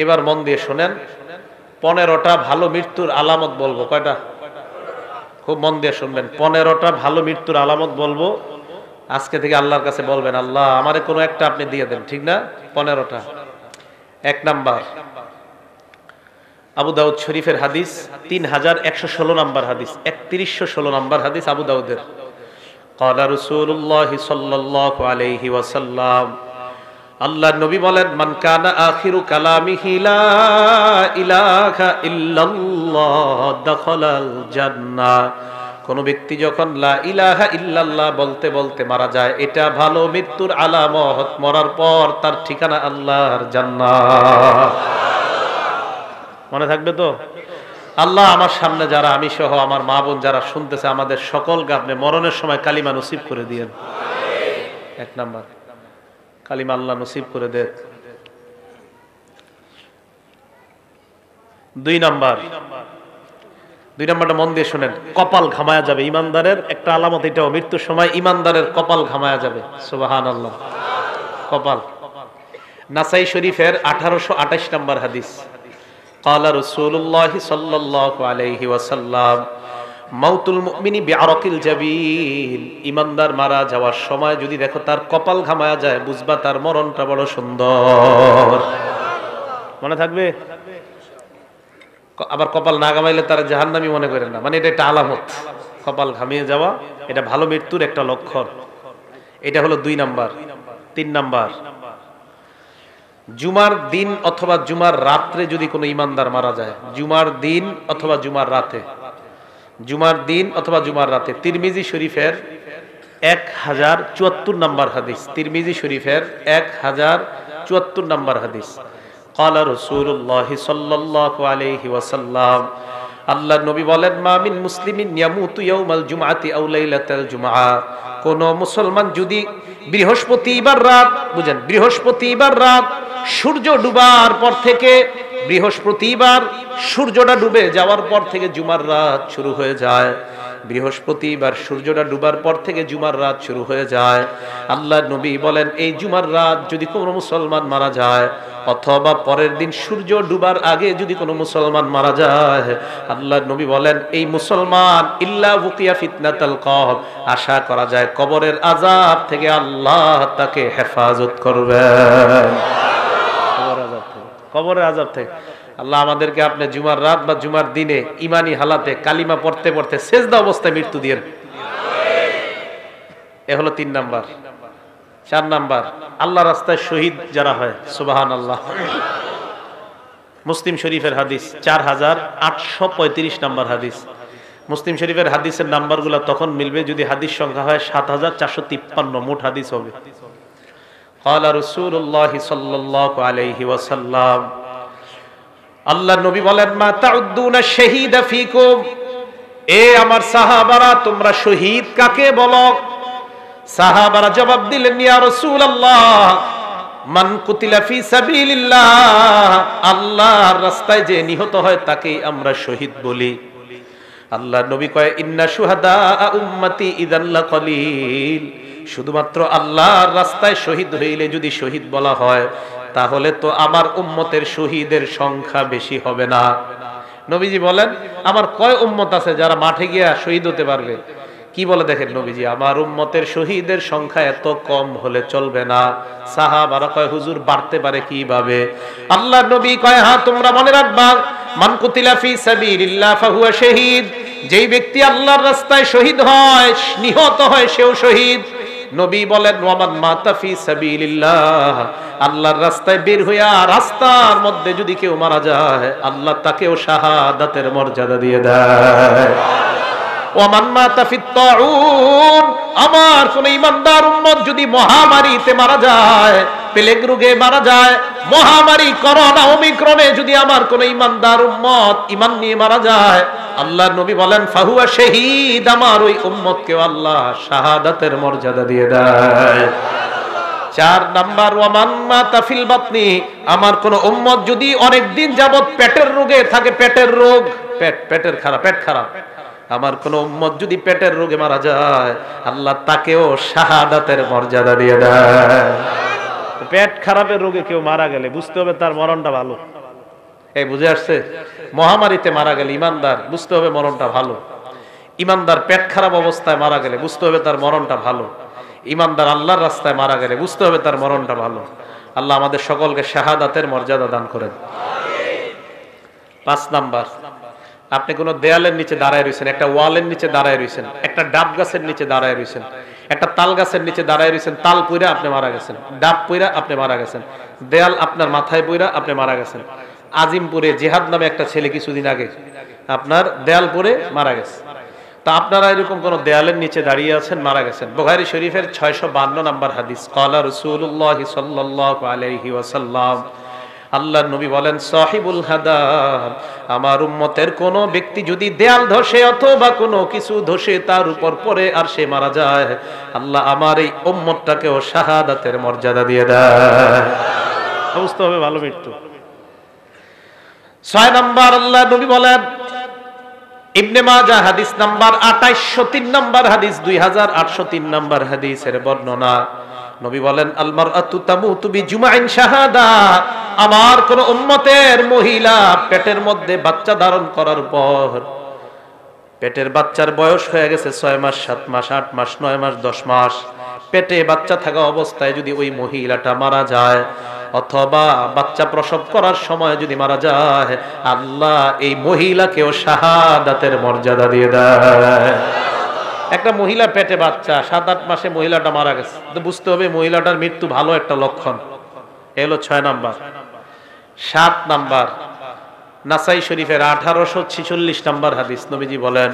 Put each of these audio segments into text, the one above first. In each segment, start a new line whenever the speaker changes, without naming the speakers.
এবার মন দিয়ে শোনেন, 15টা ভালো মৃত্যুর আলামত বলবো। কয়টা? খুব মন দিয়ে শুনবেন। 15টা ভালো মৃত্যুর আলামত বলবো। আজকে থেকে আল্লাহর কাছে বলবেন, আল্লাহ আমারে কোনো একটা আপনি দিয়ে দেন, ঠিক না? 15টা। 1 নাম্বার, আবু দাউদ শরীফের হাদিস, 3116 নাম্বার হাদিস, 3116 নাম্বার হাদিস আবু দাউদের। ক্বালা রাসূলুল্লাহ সাল্লাল্লাহু আলাইহি ওয়াসাল্লাম, আল্লাহর নবী বলেন, মান কানা আখিরু কালামিহি লা ইলাহা ইল্লাল্লাহ দাখালাল জান্নাহ। কোন ব্যক্তি যখন লা ইলাহা ইল্লাল্লাহ বলতে বলতে মারা যায়, এটা ভালো মৃত্যুর আলামত। মরার পর তার ঠিকানা আল্লাহর জান্নাত। মনে থাকবে তো? আল্লাহ আমার সামনে যারা, আমি সহ আমার মা বোন যারা শুনতেছে, আমাদের সকলকে আপনি মরণের সময় কালিমা নসিব করে দিয়েন। 1 নাম্বার, কালিমা আল্লাহ নসিব করে দে। 2 নাম্বারটা মন দিয়ে শুনেন, কপাল ঘামায়া যাবে। ইমানদারের একটা আলামত এটাও, মৃত্যুর সময় ইমানদারের কপাল ঘামায়া যাবে। সুবহানাল্লাহ। কপাল। নাসাই শরীফের 1828 নাম্বার হাদিস। ক্বালা রাসূলুল্লাহ সাল্লাল্লাহু আলাইহি ওয়াসাল্লাম, মাউতুল মুমিনি বিআরাকিল জাবিন। ইমানদার মারা যাওয়ার সময় যদি দেখো তার কপাল ঘামায়া যায়, বুঝবা তার মরণটা বড় সুন্দর। মনে থাকবে? আবার কপাল না ঘামাইলে তার জাহান্নামী মনে করেন না, মানে এটা একটা আলামত। কপাল ঘামিয়ে যাওয়া এটা ভালো মৃত্যুর একটা লক্ষণ। এটা হলো 2 নাম্বার। 3 নাম্বার, জুমার দিন অথবা জুমার রাত্রে যদি কোনো ইমানদার মারা যায়, জুমার দিন অথবা জুমার রাতে, জুমার দিন অথবা জুমার রাতে। তিরমিজি শরীফের 1074 নাম্বার হাদিস। তিরমিজি শরীফের 1074 নাম্বার হাদিস। ক্বালা রাসূলুল্লাহ সাল্লাল্লাহু আলাইহি ওয়াসাল্লাম, আল্লাহর নবী বলেন, মা মিন মুসলিমিন ইয়ামুতু ইয়াউমাল জুমআতি আও লাইলাতাল জুমআ। কোন মুসলমান যদি বৃহস্পতিবার রাত, বুঝেন, বৃহস্পতিবার রাত সূর্য ডুবার পর থেকে, বৃহস্পতিবার সূর্যটা ডুবে যাওয়ার পর থেকে জুমার রাত শুরু হয়ে যায়। বৃহস্পতিবার সূর্যটা ডুবার পর থেকে জুমার রাত শুরু হয়ে যায়। আল্লাহর নবী বলেন, এই জুমার রাত যদি কোনো মুসলমান মারা যায়, অথবা পরের দিন সূর্য ডুবার আগে যদি কোনো মুসলমান মারা যায়, আল্লাহর নবী বলেন, এই মুসলমান ইল্লা বুকিয়া ফিতনাতাল কবর, আশা করা যায় কবরের আযাব থেকে আল্লাহ তাকে হেফাজত করবেন। কবরের আযাব থেকে আল্লাহ আমাদেরকে আপনি জুমার রাত বা জুমার দিনে ইমানি হালাতে কালিমা পড়তে পড়তে সেজদা অবস্থায় মৃত্যু দিয়েন। এ হলো 3 নাম্বার। 4 নাম্বার, আল্লাহ রাস্তায় শহীদ যারা হয়, সুবহানাল্লাহ। মুসলিম শরীফের হাদিস, 4835 নাম্বার হাদিস। মুসলিম শরীফের হাদিসের নাম্বারগুলো তখন মিলবে যদি হাদিস সংখ্যা হয় 7453, মোট হাদিস হবে। ক্বালা রাসূলুল্লাহ সাল্লাল্লাহু আলাইহি ওয়াসাল্লাম, আল্লাহর নবী বলেন, মা তাউদ্দুনা শাহীদা ফীকুম। এ আমার সাহাবারা, তোমরা শহীদ কাকে বলো? সাহাবারা জবাব দিলেন, ইয়া রাসূলুল্লাহ, মান কুতিলা ফি সাবিলিল্লাহ, আল্লাহর রাস্তায় যে নিহত হয় তাকেই আমরা শহীদ বলি। আল্লাহর নবী কয়, ইন্না শুহাদা উম্মতি ইযাল লাকলিল। শুধুমাত্র আল্লাহর রাস্তায় শহীদ হইলে যদি শহীদ বলা হয়, তাহলে তো আমার উম্মতের শহীদের সংখ্যা বেশি হবে না। নবীজি বলেন, আমার কয় উম্মত আছে যারা মাঠে গিয়া শহীদ হতে পারবে? কি বলে দেখেন নবীজি, আমার উম্মতের শহীদের সংখ্যা এত কম হলে চলবে না। সাহাবারা কয়, হুজুর বাড়তে পারে কিভাবে? আল্লাহর নবী কয়, হ্যাঁ তোমরা মনে রাখবা, মান কুতিলা ফি সাবিলিল্লাহ ফাহুয়া শাহীদ। যেই ব্যক্তি আল্লাহর রাস্তায় শহীদ হয়, নিহত হয়, সেও শহীদ। নবী বলেন, ওয়ামান মাতা ফি সাবিলিল্লাহ, আল্লাহর রাস্তায় বের হইয়া রাস্তার মধ্যে যদি কেউ মারা যায়, আল্লাহ তাকেও শাহাদাতের মর্যাদা দিয়ে দেয়। ওয়ামান মাতা ফিত তাউন, আমার কোন ইমানদার উম্মত যদি মহামারীতে মারা যায়, প্লেগ রোগে মারা যায়, মহামারী করোনা ওমিক্রনে যদি আমার কোন ইমানদার উম্মত ইমান নিয়ে মারা যায়, আল্লাহর নবী বলেন, ফাহুয়া শাহীদ, আমার ওই উম্মতকে আল্লাহ শাহাদাতের মর্যাদা দিয়ে দেয়। 4 নাম্বার, ওয়ামান মাতা ফিল বাতনি, আমার কোন উম্মত যদি অনেক দিন যাবত পেটের রোগে থাকে, পেটের রোগ, পেটের খারাপ, পেট খারাপ, আমার কোন উম্মত যদি পেটের রোগে মারা যায়, আল্লাহ তাকেও শাহাদাতের মর্যাদা দিয়ে দেয়। পেট খারাপের রোগে কেউ মারা গেলে বুঝতে হবে তার মরণটা ভালো। এই বুঝে আসছে? মহামারীতে মারা গেলে ইমানদার, বুঝতে হবে মরণটা ভালো। ইমানদার পেট খারাপ অবস্থায় মারা গেলে বুঝতে হবে তার মরণটা ভালো। ইমানদার আল্লাহর রাস্তায় মারা গেলে বুঝতে হবে তার মরণটা ভালো। আল্লাহ আমাদের সকলকে শাহাদাতের মর্যাদা দান করেন। 5 নাম্বার, আপনি কোন দেয়ালের নিচে দাঁড়ায় রয়েছেন, একটা ওয়ালের নিচে দাঁড়ায় রয়েছেন, একটা ডাব গাছের নিচে দাঁড়ায় রয়েছেন, একটা তাল গাছের নিচে দাঁড়ায় রয়েছেন, তাল পইরা আপনি মারা গেছেন, ডাব পইরা আপনি মারা গেছেন, দেয়াল আপনার মাথায় পইরা আপনি মারা গেছেন। আজিমপুরে জিহাদ নামে একটা ছেলে কিছুদিন আগে আপনার দেয়াল পরে মারা গেছে। তা আপনারা এরকম কোন দেয়ালের নিচে দাঁড়িয়ে আছেন, মারা গেছেন। বুখারী শরীফের 652 নম্বর হাদিস, ক্বালা রাসূলুল্লাহ সাল্লাল্লাহু আলাইহি ওয়াসাল্লাম, আল্লাহর নবী বলেন, সাহিবুল হাদাব, আমার উম্মতের কোন ব্যক্তি যদি দেয়াল ধসে অথবা কোনো কিছু ধসে তার উপর পড়ে আর সে মারা যায়, আল্লাহ আমার এই উম্মতটাকেও শাহাদাতের মর্যাদা দিয়ে দেয়। বুঝতে হবে ভালো মৃত্যু। 6 নাম্বার, আল্লাহর নবী বলেন, ইবনে মাজাহ হাদিস নাম্বার 2803 নাম্বার হাদিস, 2803 নাম্বার হাদিসের বর্ণনা, নবী বলেন, আল মারআতু তামুতু বিজুমাইন শাহাদা, আমার কোন উম্মতের মহিলা পেটের মধ্যে বাচ্চা ধারণ করার পর, পেটের বাচ্চার বয়স হয়ে গেছে 6 মাস, 7 মাস, 8 মাস, 9 মাস, 10 মাস, পেটে বাচ্চা থাকা অবস্থায় যদি ওই মহিলাটা মারা যায় অথবা বাচ্চা প্রসব করার সময় যদি মারা যায়, আল্লাহ এই মহিলাকেও শাহাদাতের মর্যাদা দিয়ে দেয়। একটা মহিলা পেটে বাচ্চা, 7-8 মাসে মহিলাটা মারা গেছে, তো বুঝতে হবে মহিলাটার মৃত্যু ভালো একটা লক্ষণ। এলো 6 নাম্বার। 7 নাম্বার, নাসাই শরীফের 1846 নাম্বার হাদিস, নবীজি বলেন,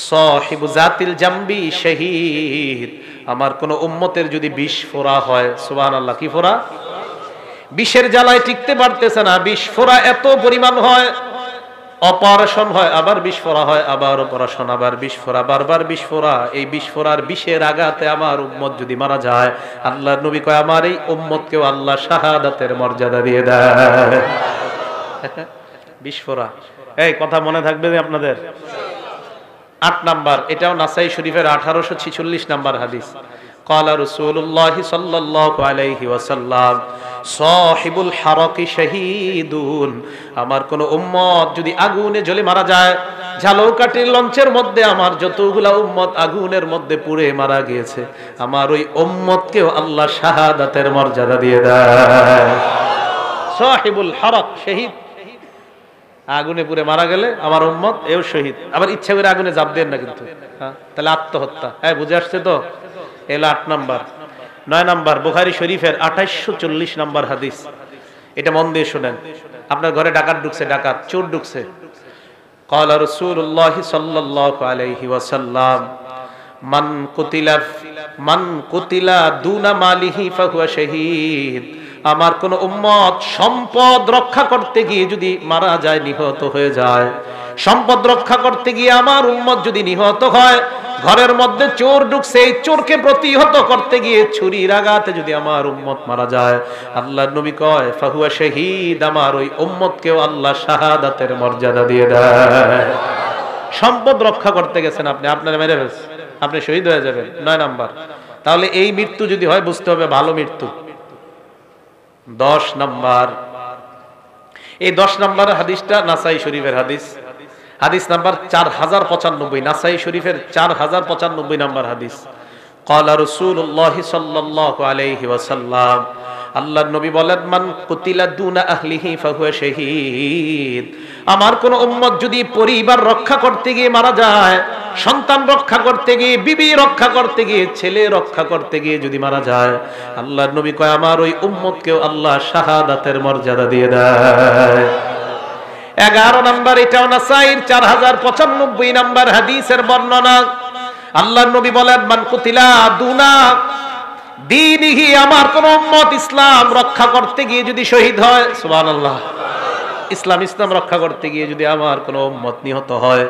সাহিবু জাতিল জামবি শহীদ, আমার কোন উম্মতের যদি বিষ ফোড়া হয়, সুবহানাল্লাহ, কি ফোড়া? বিষের জ্বালায় টিকতে পারতেছে না, বিষ ফোড়া এত পরিমাণ হয়, অপারেশন হয়, আবার বিষ ফোড়া হয়, আবার অপারেশন, আবার বিষ ফোড়া, বারবার বিষ ফোড়া, এই বিষ ফোড়ার বিষের আঘাতে আমার উম্মত যদি মারা যায়, আল্লাহর নবী কয় আমার এই উম্মতকেও আল্লাহ শাহাদাতের মর্যাদা দিয়ে দেয়। বিষ ফোড়া, এই কথা মনে থাকবে আপনাদের। 8 নাম্বার, এটাও নাসাই শরীফের 1846 নাম্বার হাদিস, ক্বালা রাসূলুল্লাহ সাল্লাল্লাহু আলাইহি ওয়াসাল্লাম, সাহিবুল হারাকি শাহীদুন, আমার কোন উম্মত যদি আগুনে জ্বলে মারা যায়, ঝালকাঠির লঞ্চের মধ্যে আমার যতগুলা উম্মত আগুনের মধ্যে পুড়ে মারা গিয়েছে, আমার ওই উম্মতকেও আল্লাহ শাহাদাতের মর্যাদা দিয়ে দেয়। সাহিবুল হারাক, শহীদ, আগুনে পুড়ে মারা গেলে আমার উম্মত এও শহীদ। আবার ইচ্ছা করে আগুনে জাপ দেন না কিন্তু, তাহলে আত্মহত্যা। হ্যাঁ, বুঝে আসছে তো? এলো 8 নাম্বার। 9 নাম্বার, বুখারী শরীফের 2840 নাম্বার হাদিস, এটা মন দিয়ে শুনেন। আপনার ঘরে ডাকাত ঢুকছে, ডাকাত চোর ঢুকছে, ক্বালা রাসূলুল্লাহ সাল্লাল্লাহু আলাইহি ওয়াসাল্লাম, মান কুতিলা দুনা মালিহি ফাহুয়া শাহীদ, আমার কোন উম্মত সম্পদ রক্ষা করতে গিয়ে যদি মারা যায়, নিহত হয়ে যায়, সম্পদ রক্ষা করতে গিয়ে আমার উম্মত যদি নিহত হয়, ঘরের মধ্যে চোর ঢুকছে, এই চোরকে প্রতিহত করতে গিয়ে ছুরির আঘাতে যদি আমার উম্মত মারা যায়, আল্লাহর নবী কয় ফাহুয়া শাহীদ, আমার ওই উম্মতকেও আল্লাহ শাহাদাতের মর্যাদা দিয়ে দেয়। সম্পদ রক্ষা করতে গেছেন আপনি, আপনার মেরে ফেলছে, আপনি শহীদ হয়ে যাবেন। 9 নাম্বার। তাহলে এই মৃত্যু যদি হয় বুঝতে হবে ভালো মৃত্যু। 10 নাম্বার, এই 10 নাম্বার হাদিসটা নাসাই শরীফের হাদিস, হাদিস নাম্বার 4095, নাসাই শরীফের 4095 নাম্বার হাদিস, ক্বালা রাসূলুল্লাহ সাল্লাল্লাহু আলাইহি ওয়াসাল্লাম, আল্লাহর নবী বলেন, মান কুতিলা দুনা আহলিহি ফাহুয়া শাহীদ, আমার কোন উম্মত যদি পরিবার রক্ষা করতে গিয়ে মারা যায়, সন্তান রক্ষা করতে গিয়ে, বিবি রক্ষা করতে গিয়ে, ছেলে রক্ষা করতে গিয়ে যদি মারা যায়, আল্লাহর নবী কয় আমার ওই উম্মতকেও আল্লাহ শাহাদাতের মর্যাদা দিয়ে দেয়। 11 নাম্বার, এটাও নাসাইর 4095 নাম্বার হাদিসের বর্ণনা, আল্লাহর নবী বলেন, মান কুতিলা দুনা দীনিহি, আমার কোন উম্মত ইসলাম রক্ষা করতে গিয়ে যদি শহীদ হয়, সুবহানাল্লাহ, ইসলাম রক্ষা করতে গিয়ে যদি আমার কোন উম্মত নিহত হয়,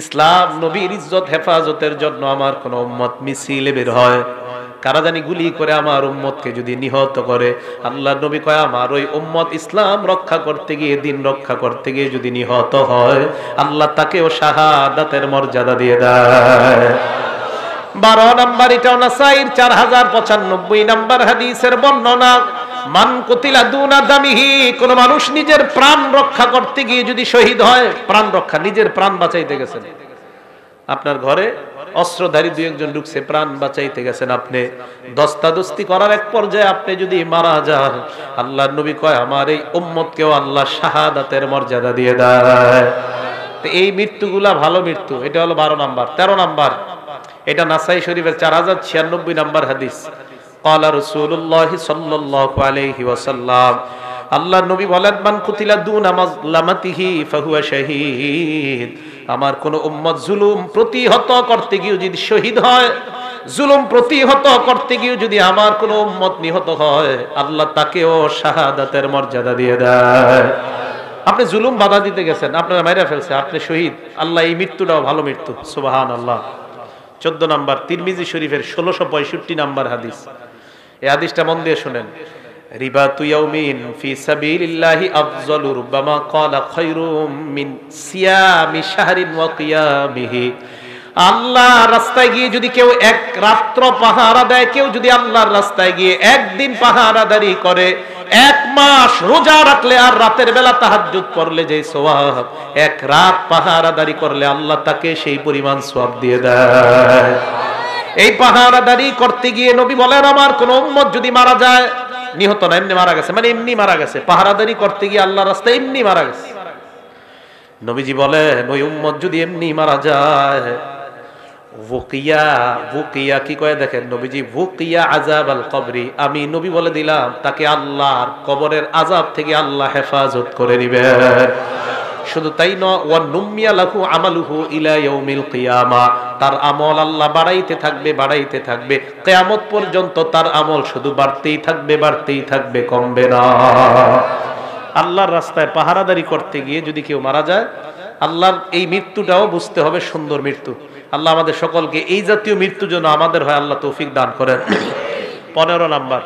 ইসলাম নবীর ইজ্জত হেফাজতের জন্য আমার কোন উম্মত মিছিলে বের হয়, কারা জানি গুলি করে আমার উম্মতকে যদি নিহত করে, আল্লাহর নবী কয় আমার ওই উম্মত ইসলাম রক্ষা করতে গিয়ে, দিন রক্ষা করতে গিয়ে যদি নিহত হয়, আল্লাহ তাকেও শাহাদাতের মর্যাদা দিয়ে দেয়। 12 নাম্বার, এটাও নাসাইর 4095 নাম্বার হাদিসের বর্ণনা, মান কুতিলা দুনা দামিহি, কোন মানুষ নিজের প্রাণ রক্ষা করতে গিয়ে যদি শহীদ হয়, প্রাণ রক্ষা, নিজের প্রাণ বাঁচাইতে গেছেন, আপনার ঘরে অস্ত্রধারী দুই একজন ঢুকছে, প্রাণ বাঁচাইতে গেছেন, আপনি দস্তাদস্তি করার এক পর্যায়ে আপনি যদি মারা যান, আল্লাহর নবী কয় আমার এই উম্মতকেও আল্লাহ শাহাদাতের মর্যাদা দিয়ে দেয়। তো এই মৃত্যুগুলা ভালো মৃত্যু। এটা হলো 12 নাম্বার। 13 নাম্বার, এটা নাসাই শরীফের 4096 নাম্বার হাদিস। ক্বালা রাসূলুল্লাহ সাল্লাল্লাহু আলাইহি ওয়াসাল্লাম, আল্লাহর নবী বলেন মান কুতিলা দুনা মাজলামাতিহি ফাহুয়া শাহীদ, আমার কোন উম্মত জুলুম প্রতিহত করতে গিয়ে যদি শহীদ হয়, জুলুম প্রতিহত করতে গিয়ে যদি আমার কোন উম্মত নিহত হয়, আল্লাহ তাকেও শাহাদাতের মর্যাদা দিয়ে দেয়। আপনি জুলুম বাধা দিতে গেছেন, আপনারা মাইরা ফেলছে, আপনি শহীদ, আল্লাহ এই মৃত্যুটাও ভালো মৃত্যু। সুবহানাল্লাহ। 14 নাম্বার, তিরমিজি শরীফের 1665 নাম্বার হাদিস। এই হাদিসটা মন দিয়ে শুনেন। রিবাতু ইয়াউমিন ফি সাবিলিল্লাহি আফযালু রুব্বামা ক্বালা খায়রুম মিন সিয়ামি শাহরিন ওয়া কিয়ামিহি। আল্লাহ রাস্তায় গিয়ে যদি কেউ এক রাত্র পাহারা দেয়, কেউ যদি আল্লাহর রাস্তায় গিয়ে একদিন পাহারাদারি করে, এক মাস রোজা রাখলে আর রাতের বেলা তাহাজ্জুদ পড়লে যে সওয়াব, এক রাত পাহারাদারি করলে আল্লাহ তাকে সেই পরিমাণ সওয়াব দিয়ে দেয়। এই পাহারাদারি করতে গিয়ে নবী বলেন আমার কোন উম্মত যদি মারা যায়, নিহত না, এমনি মারা গেছে, মানে এমনি মারা গেছে, পাহারাদারি করতে গিয়ে আল্লাহর রাস্তায় এমনি মারা গেছে, নবীজি বলেন ওই উম্মত যদি এমনি মারা যায়, ওকিয়া, ওকিয়া কি কয় দেখেন নবীজি, ওকিয়া আযাবাল কবরি, আমি নবী বলে দিলাম তাকে আল্লাহর কবরের আযাব থেকে আল্লাহ হেফাজত করে নেবেন। শুধু তাই নয়, ওয়া নুমিয়া লাহু আমালুহু ইলা ইয়াউমিল কিয়ামা, তার আমল আল্লাহ বাড়াইতে থাকবে, বাড়াইতে থাকবে, কিয়ামত পর্যন্ত তার আমল শুধু বাড়তেই থাকবে, বাড়তেই থাকবে, কমবে না। আল্লাহর রাস্তায় পাহারাদারি করতে গিয়ে যদি কেউ মারা যায়, আল্লাহর এই মৃত্যুটাও বুঝতে হবে সুন্দর মৃত্যু। আল্লাহ আমাদের সকলকে এই জাতীয় মৃত্যু যেন আমাদের হয় আল্লাহ তৌফিক দান করেন। 15 নাম্বার,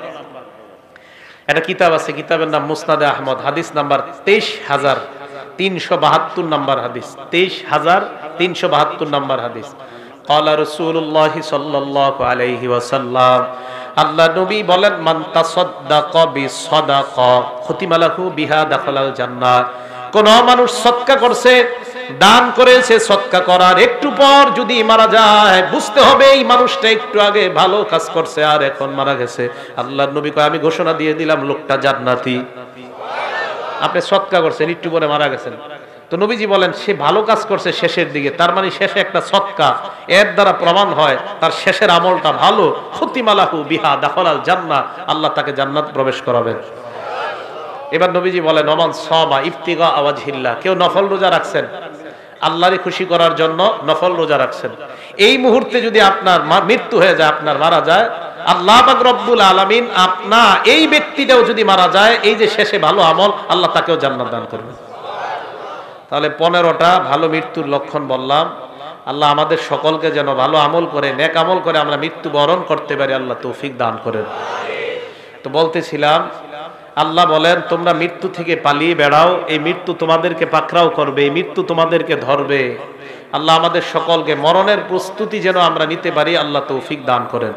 একটা কিতাব আছে, কিতাবের নাম মুসনাদে আহমদ, হাদিস নাম্বার 23372 নাম্বার হাদিস, 23372 নাম্বার হাদিস। ক্বালা রাসূলুল্লাহ সাল্লাল্লাহু আলাইহি ওয়াসাল্লাম, আল্লাহ নবী বলেন মান তাসাদদাকা বিসাদাকা খুতিমা লাহু বিহা দাখালাল জান্নাহ, কোন মানুষ সদকা করছে, দান করেছে, সদকা করার একটু পর যদি মারা যায়, বুঝতে হবে এই মানুষটা একটু আগে ভালো কাজ করছে আর এখন মারা গেছে, আল্লাহর নবী কয় আমি ঘোষণা দিয়ে দিলাম লোকটা জান্নাতি। আপনি সদকা করছেন, একটু পরে মারা গেছেন, তো নবীজি বলেন সে ভালো কাজ করছে শেষের দিকে, তার মানে শেষে একটা সদকা, এর দ্বারা প্রমাণ হয় তার শেষের আমলটা ভালো। খুতিমা লাহু বিহা দাখালাল জান্নাহ, আল্লাহ তাকে জান্নাত প্রবেশ করাবেন। এবার নবীজি বলেন ওমান সামা ইবতিগা ওয়াজহিল্লাহ, কেউ নফল রোজা রাখছেন, আল্লাহরে খুশি করার জন্য নফল রোজা রাখছেন, এই মুহূর্তে যদি আপনার মৃত্যু হয়ে যায়, আপনার মারা যায়, আল্লাহ পাক রব্বুল আলামিন আপনার এই ব্যক্তিটাও যদি মারা যায়, এই যে শেষে ভালো আমল, আল্লাহ তাকেও জান্নাত দান করবেন। তাহলে 15টা ভালো মৃত্যুর লক্ষণ বললাম। আল্লাহ আমাদের সকলকে যেন ভালো আমল করে, নেক আমল করে আমরা মৃত্যু বরণ করতে পারি, আল্লাহ তৌফিক দান করেন। তো বলতেছিলাম, আল্লাহ বলেন তোমরা মৃত্যু থেকে পালিয়ে বেড়াও, এই মৃত্যু তোমাদেরকে পাকড়াও করবে, এই মৃত্যু তোমাদেরকে ধরবে। আল্লাহ আমাদের সকলকে মরণের প্রস্তুতি যেন আমরা নিতে পারি, আল্লাহ তৌফিক দান করেন।